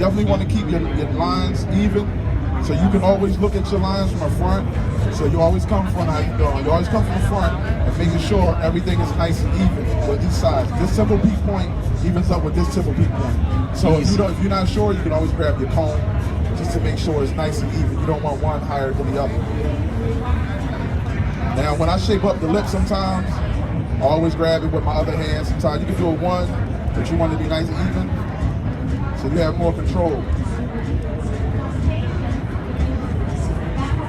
definitely want to keep your lines even. So you can always look at your lines from the front. So you always come from how you doing. You always come from the front and making sure everything is nice and even with each side. This simple peak point evens up with this simple peak point. So if you're not sure, you can always grab your comb just to make sure it's nice and even. You don't want one higher than the other. Now when I shape up the lip sometimes, I always grab it with my other hand. Sometimes you can do a one, but you want it to be nice and even. So you have more control.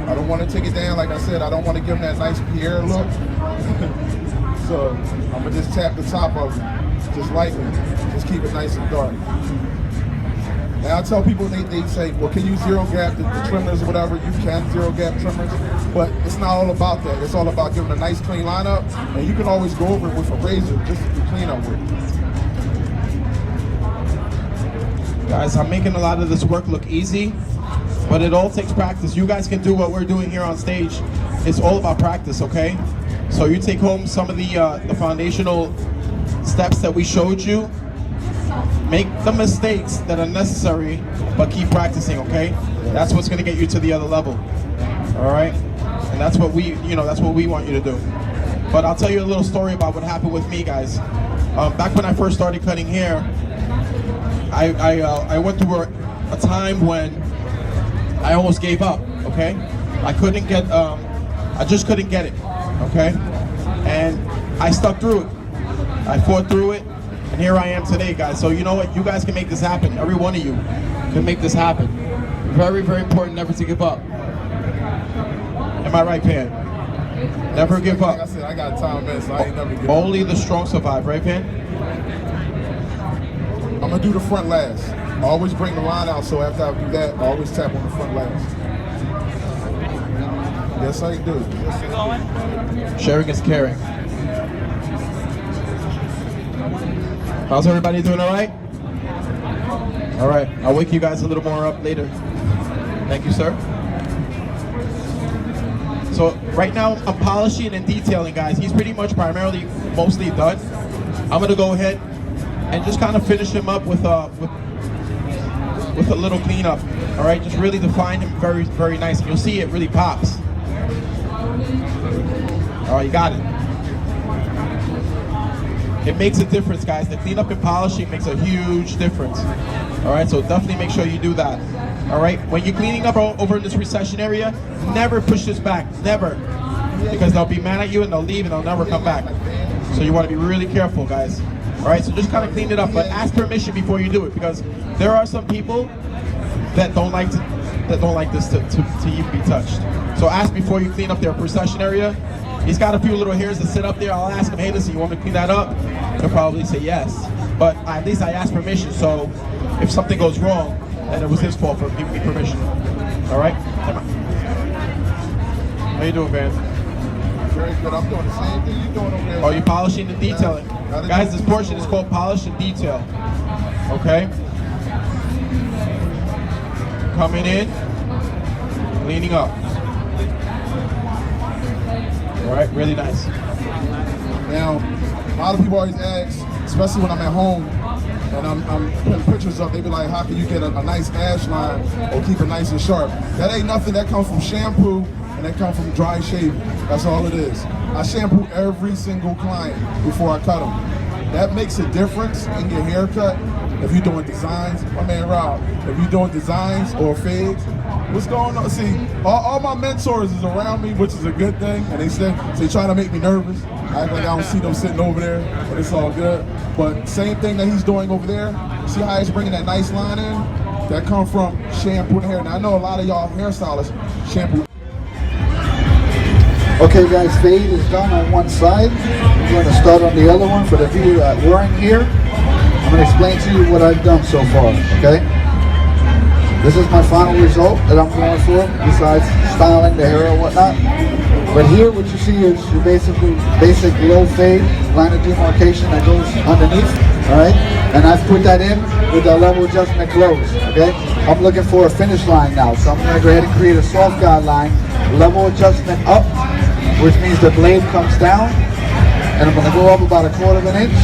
I don't want to take it down, like I said, I don't want to give them that nice Pierre look. So I'm gonna just tap the top of it, just lightly, just keep it nice and dark. And I tell people, they say, well, can you zero gap the trimmers or whatever? You can zero gap trimmers, but it's not all about that. It's all about giving a nice clean lineup, and you can always go over it with a razor just to clean up with. Guys, I'm making a lot of this work look easy, but it all takes practice. You guys can do what we're doing here on stage. It's all about practice, okay? So you take home some of the foundational steps that we showed you. Make the mistakes that are necessary, but keep practicing, okay? That's what's gonna get you to the other level, all right? And that's what that's what we want you to do. But I'll tell you a little story about what happened with me, guys. Back when I first started cutting hair, I went through a time when I almost gave up, okay? I just couldn't get it, okay? And I stuck through it. I fought through it, and here I am today, guys. So you know what? You guys can make this happen. Every one of you can make this happen. Very, very important never to give up. Am I right, Pan? Never give up. Like I said, I got time, man, so I ain't never give up. Only the strong survive, right, Pan? I'm gonna do the front last. I always bring the line out, so after I do that, I always tap on the front last. Yes, I do. Sharing is caring. How's everybody doing, all right? All right, I'll wake you guys a little more up later. Thank you, sir. So right now, I'm polishing and detailing, guys. He's pretty much mostly done. I'm gonna go ahead and just kind of finish him up with a little cleanup. All right, just really define him very, very nice. And you'll see it really pops. All right, you got it. It makes a difference, guys. The cleanup and polishing makes a huge difference. All right, so definitely make sure you do that. All right, when you're cleaning up over in this recession area, never push this back, never. Because they'll be mad at you and they'll leave and they'll never come back. So you want to be really careful, guys. All right, so just kind of clean it up, but ask permission before you do it, because there are some people that don't like this to even be touched. So ask before you clean up their procession area. He's got a few little hairs that sit up there. I'll ask him, hey, listen, you want me to clean that up? He'll probably say yes. But at least I asked permission, so if something goes wrong, then it was his fault for giving me permission. All right? How you doing, man? Very good. I'm doing the same thing you're doing over there. Oh, you're polishing and detailing. Guys, this portion is called polish and detail. Okay? Coming in, cleaning up. All right, really nice. Now, a lot of people always ask, especially when I'm at home and I'm putting pictures up, they be like, how can you get a nice ash line or keep it nice and sharp? That ain't nothing. That comes from shampoo and that comes from dry shaving. That's all it is. I shampoo every single client before I cut them. That makes a difference in your haircut. If you're doing designs, my man Rob, if you're doing designs or fades, what's going on? See, all my mentors is around me, which is a good thing, and they trying to make me nervous. I act like I don't see them sitting over there, but it's all good. But same thing that he's doing over there, see how he's bringing that nice line in? That come from shampoo and hair. Now I know a lot of y'all hairstylists shampoo. Okay guys, fade is done on one side. We're going to start on the other one. For the people that weren't here, I'm going to explain to you what I've done so far, okay? This is my final result that I'm going for, besides styling the hair or whatnot. But here what you see is your basic low fade, line of demarcation that goes underneath, all right? And I've put that in with the level adjustment close, okay? I'm looking for a finish line now, so I'm going to go ahead and create a soft guide line, level adjustment up, which means the blade comes down, and I'm going to go up about 1/4 of an inch.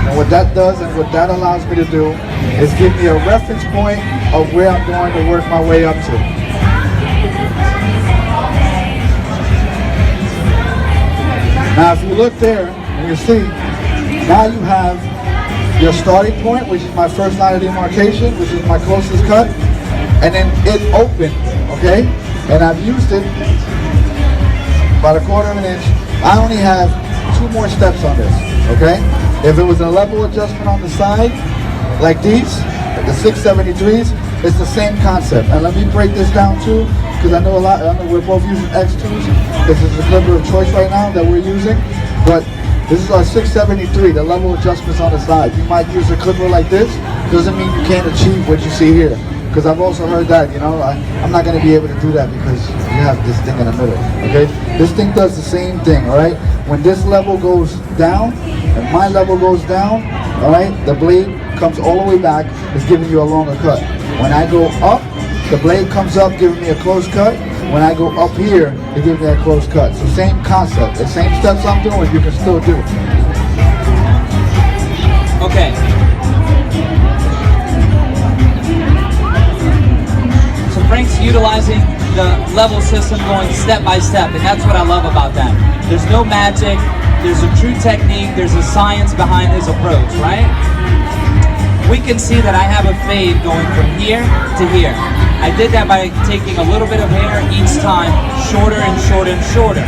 And what that does and what that allows me to do is give me a reference point of where I'm going to work my way up to. Now if you look there, and you see, now you have your starting point, which is my first line of demarcation, which is my closest cut, and then it opened, okay? And I've used it about 1/4 of an inch. I only have 2 more steps on this, okay? If it was a level adjustment on the side, like these, like the 673s, it's the same concept. And let me break this down too, because I know we're both using X2s. This is the clipper of choice right now that we're using, but this is our 673, the level adjustments on the side. You might use a clipper like this, doesn't mean you can't achieve what you see here. Because I've also heard that, you know, I'm not going to be able to do that because you have this thing in the middle, okay? This thing does the same thing, all right? When this level goes down, and my level goes down, all right, the blade comes all the way back, it's giving you a longer cut. When I go up, the blade comes up, giving me a close cut. When I go up here, it gives me a close cut. So same concept, the same steps I'm doing, you can still do. Okay. So Frank's utilizing the level system, going step by step, and that's what I love about that. There's no magic, there's a true technique, there's a science behind this approach, right? We can see that I have a fade going from here to here. I did that by taking a little bit of hair each time, shorter and shorter and shorter.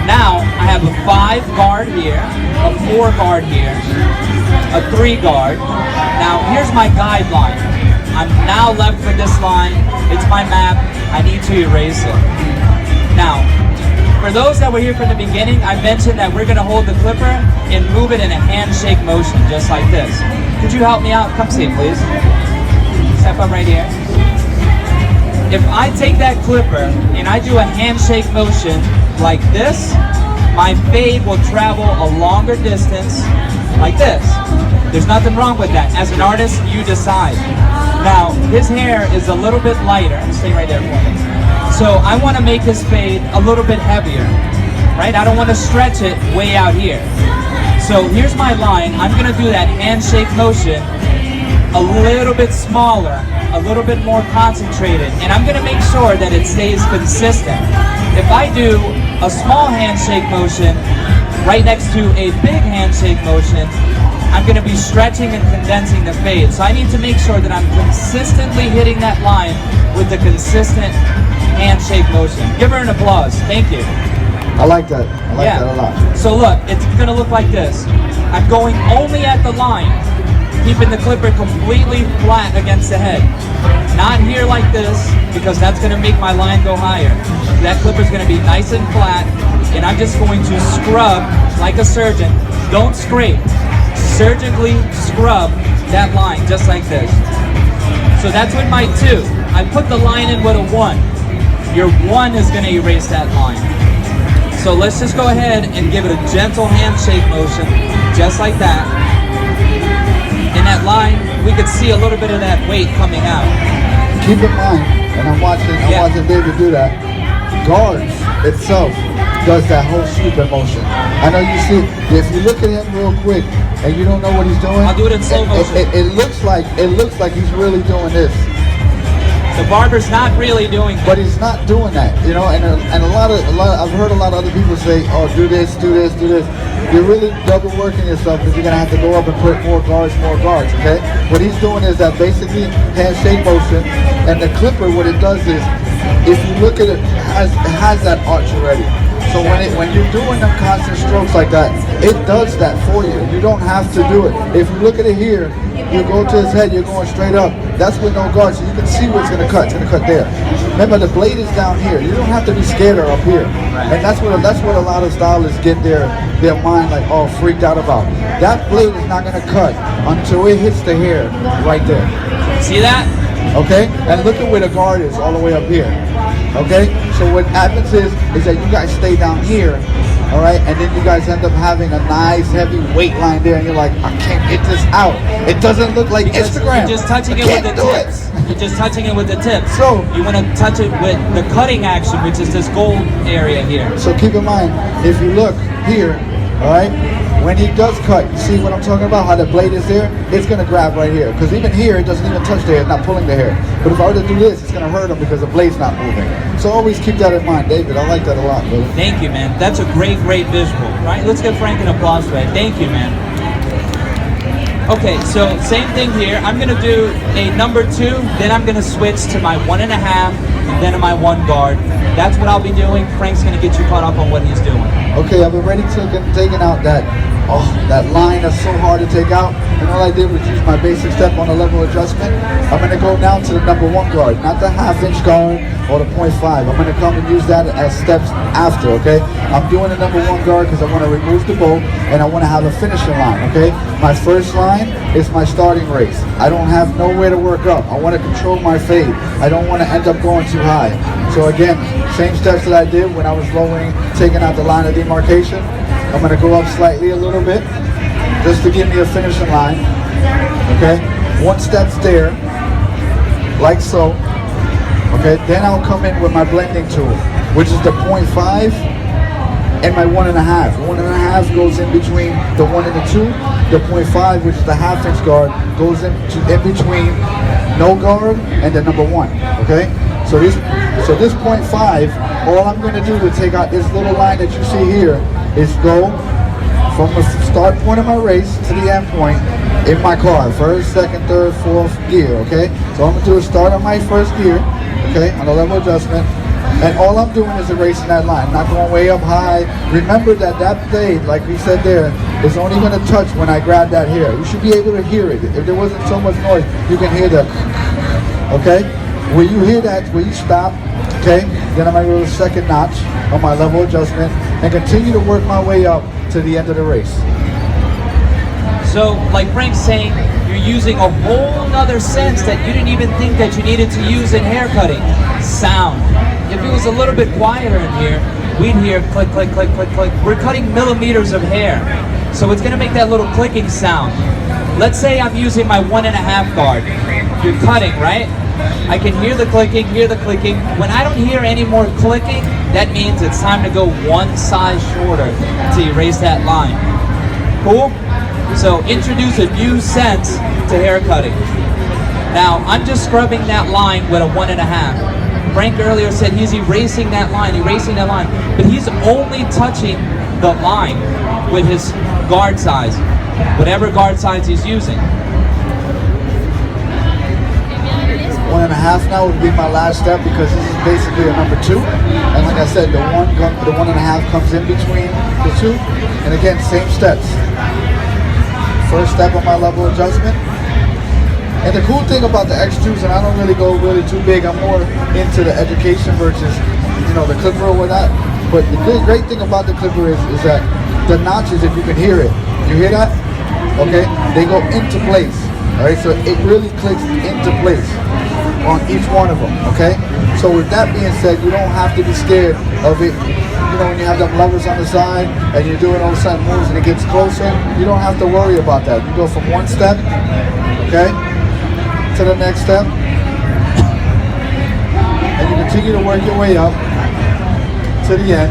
Now I have a 5 guard here, a 4 guard here, a 3 guard. Now here's my guideline. I'm now left with this line. It's my map. I need to erase it. Now, for those that were here from the beginning, I mentioned that we're going to hold the clipper and move it in a handshake motion, just like this. Could you help me out? Come see, please. Step up right here. If I take that clipper and I do a handshake motion like this, my fade will travel a longer distance like this. There's nothing wrong with that. As an artist, you decide. Now, his hair is a little bit lighter. Stay right there for me. So I want to make his fade a little bit heavier, right? I don't want to stretch it way out here. So here's my line. I'm going to do that handshake motion a little bit smaller, a little bit more concentrated, and I'm going to make sure that it stays consistent. If I do a small handshake motion right next to a big handshake motion, I'm going to be stretching and condensing the fade. So I need to make sure that I'm consistently hitting that line with the consistent handshake motion. Give her an applause. Thank you. I like that. I like that a lot. So look, it's going to look like this. I'm going only at the line, keeping the clipper completely flat against the head. Not here like this, because that's going to make my line go higher. That clipper's going to be nice and flat, and I'm just going to scrub like a surgeon. Don't scrape. Surgically scrub that line just like this. So that's with my 2. I put the line in with a 1. Your 1 is going to erase that line. So let's just go ahead and give it a gentle handshake motion, just like that. In that line, we could see a little bit of that weight coming out. Keep in mind, and I'm watching David do that, guards itself does that whole sweeping motion. I know you see, if you look at him real quick and you don't know what he's doing, I'll do it in slow motion. It looks like he's really doing this. The barber's not really doing that. But he's not doing that, you know. And a lot of I've heard a lot of other people say, "Oh, do this, do this, do this." You're really double working yourself because you're gonna have to go up and put more guards. Okay. What he's doing is that basically handshake motion, and the clipper. What it does is, if you look at it, it has that arch already. So when you're doing them constant strokes like that, it does that for you. You don't have to do it. If you look at it here, you go to his head, you're going straight up. That's with no guard, so you can see where it's going to cut. It's going to cut there. Remember, the blade is down here. You don't have to be scared or up here. And that's what a lot of stylists get their mind like all freaked out about. That blade is not going to cut until it hits the hair right there. See that? Okay? And look at where the guard is all the way up here. Okay? So what happens is that you guys stay down here, all right? And then you guys end up having a nice heavy weight line there, and you're like, I can't get this out. It doesn't look like because Instagram. You're just touching it with the tips. You're just touching it with the tips. So you want to touch it with the cutting action, which is this gold area here. So keep in mind, if you look here, all right, when he does cut, you see what I'm talking about? How the blade is there? It's gonna grab right here. Because even here, it doesn't even touch the hair, it's not pulling the hair. But if I were to do this, it's gonna hurt him because the blade's not moving. So always keep that in mind, David. I like that a lot, brother. Thank you, man. That's a great visual, right? Let's give Frank an applause for that. Thank you, man. Okay, so same thing here. I'm gonna do a number 2, then I'm gonna switch to my 1.5, and then to my 1 guard. That's what I'll be doing. Frank's gonna get you caught up on what he's doing. Okay, I've already taken out that line that's so hard to take out. And all I did was use my basic step on the level adjustment. I'm gonna go down to the number 1 guard, not the 1/2 guard or the 0.5. I'm gonna come and use that as steps after, okay? I'm doing the number 1 guard because I wanna remove the bow and I wanna have a finishing line, okay? My first line is my starting race. I don't have nowhere to work up. I wanna control my fade. I don't wanna end up going too high. So again, same steps that I did when I was lowering, taking out the line of demarcation. I'm gonna go up slightly a little bit, just to give me a finishing line, okay? 1 step's there, like so, okay? Then I'll come in with my blending tool, which is the 0.5 and my 1.5. 1.5 goes in between the 1 and the 2. The 0.5, which is the 1/2 guard, goes in between no guard and the number 1, okay? So this 0.5, all I'm gonna do to take out this little line that you see here is go from the start point of my race to the end point in my car, 1st, 2nd, 3rd, 4th gear, okay? So I'm gonna do a start on my 1st gear, okay, on the level adjustment, and all I'm doing is erasing that line. I'm not going way up high. Remember that blade, like we said there, is only gonna touch when I grab that hair. You should be able to hear it. If there wasn't so much noise, you can hear the, okay? When you hear that, when you stop, okay, then I'm gonna go to the 2nd notch on my level adjustment and continue to work my way up to the end of the race. So, like Frank's saying, you're using a whole nother sense that you didn't even think that you needed to use in hair cutting. Sound. If it was a little bit quieter in here, we'd hear click, click, click, click, click. We're cutting millimeters of hair. So it's gonna make that little clicking sound. Let's say I'm using my 1.5 guard. You're cutting, right? I can hear the clicking, When I don't hear any more clicking, that means it's time to go 1 size shorter to erase that line. Cool? So introduce a new sense to hair cutting. Now, I'm just scrubbing that line with a 1.5. Frank earlier said he's erasing that line, but he's only touching the line with his guard size, whatever guard size he's using. 1.5 now would be my last step because this is basically a number 2. And like I said, the 1.5 comes in between the 2. And again, same steps. First step on my level adjustment. And the cool thing about the X2s, and I don't really go too big, I'm more into the education versus, the clipper or whatnot. But the great thing about the clipper is that the notches, if you can hear it, you hear that? Okay, they go into place. All right, so it really clicks into place on each one of them, okay? So with that being said, you don't have to be scared of it. When you have them levers on the side and you're doing all sudden moves and it gets closer, you don't have to worry about that. You go from 1 step, okay, to the next step, and you continue to work your way up to the end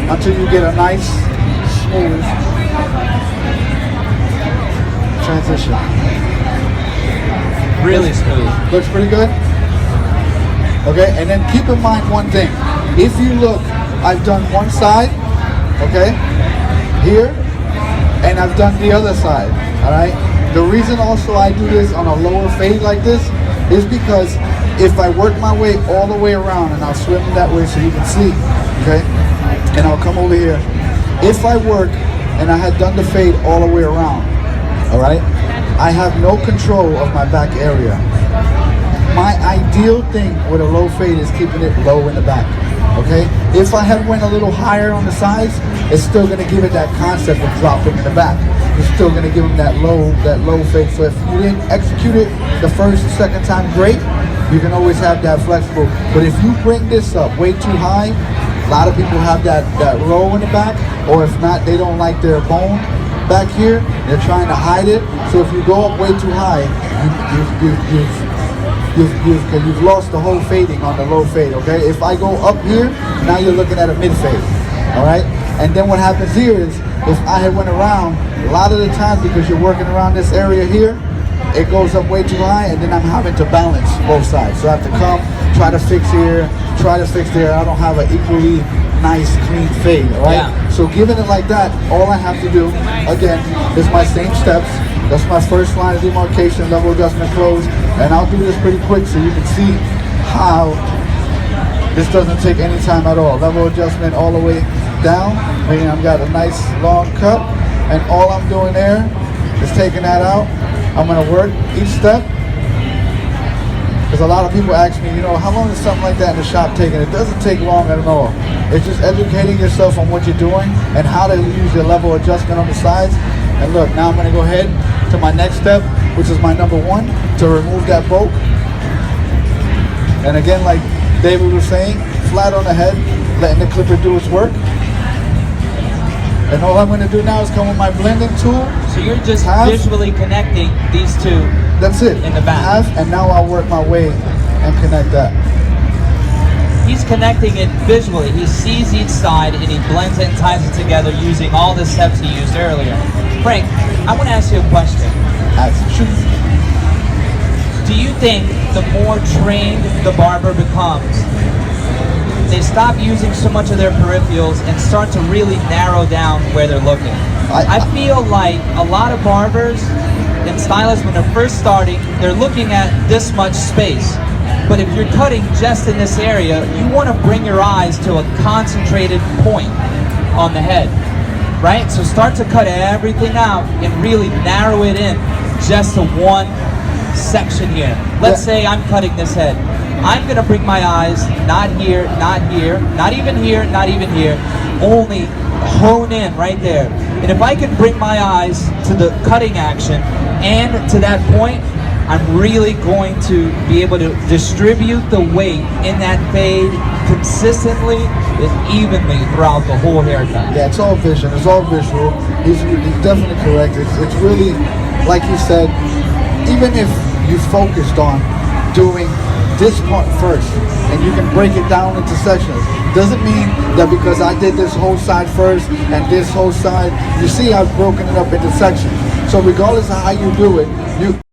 until you get a nice, smooth transition. Really smooth. Looks pretty good? Okay, and then keep in mind one thing. If you look, I've done one side, okay, here, and I've done the other side, all right? The reason also I do this on a lower fade like this is because if I work my way all the way around, and I'll swim that way so you can see, okay, and I'll come over here. If I work and I had done the fade all the way around, all right, I have no control of my back area. My ideal thing with a low fade is keeping it low in the back, okay? If I had went a little higher on the sides, it's still gonna give it that concept of dropping in the back. It's still gonna give them that low fade. So if you didn't execute it the first, second time, great. You can always have that flexible. But if you bring this up way too high, a lot of people have that roll in the back, or if not, they don't like their bone back here. They're trying to hide it. So if you go up way too high, you've lost the whole fading on the low fade, okay? If I go up here, now you're looking at a mid fade, all right? And then what happens here is, if I had went around, a lot of the times because you're working around this area here, it goes up way too high, and then I'm having to balance both sides. So I have to come, try to fix here, try to fix there. I don't have an equally nice, clean fade, right? Yeah. So giving it like that, all I have to do, again, is my same steps. That's my first line of demarcation, level adjustment close. And I'll do this pretty quick so you can see how this doesn't take any time at all. Level adjustment all the way down, meaning I've got a nice long cut, and all I'm doing there is taking that out. I'm gonna work each step, because a lot of people ask me, you know, how long is something like that in the shop taking? It doesn't take long at all. It's just educating yourself on what you're doing and how to use your level adjustment on the sides. And look, now I'm gonna go ahead to my next step, which is my number one, to remove that bulk. And again, like David was saying, flat on the head, letting the clipper do its work. And all I'm going to do now is come with my blending tool. So you're just half, visually connecting these two. That's it. In the back. Half, and now I'll work my way and connect that. He's connecting it visually. He sees each side and he blends it and ties it together using all the steps he used earlier. Frank, I want to ask you a question. Shoot. Do you think the more trained the barber becomes, they stop using so much of their peripherals and start to really narrow down where they're looking? I feel like a lot of barbers and stylists, when they're first starting, they're looking at this much space. But if you're cutting just in this area, you want to bring your eyes to a concentrated point on the head, right? So start to cut everything out and really narrow it in just to one section here. Let's say I'm cutting this head. I'm gonna bring my eyes not here, not here, not even here, not even here, only hone in right there. And if I can bring my eyes to the cutting action and to that point, I'm really going to be able to distribute the weight in that fade consistently and evenly throughout the whole haircut. Yeah, it's all vision, it's all visual. He's definitely correct. It's really, like he said, even if you focused on doing this part first, and you can break it down into sections, doesn't mean that because I did this whole side first and this whole side, you see I've broken it up into sections. So regardless of how you do it, you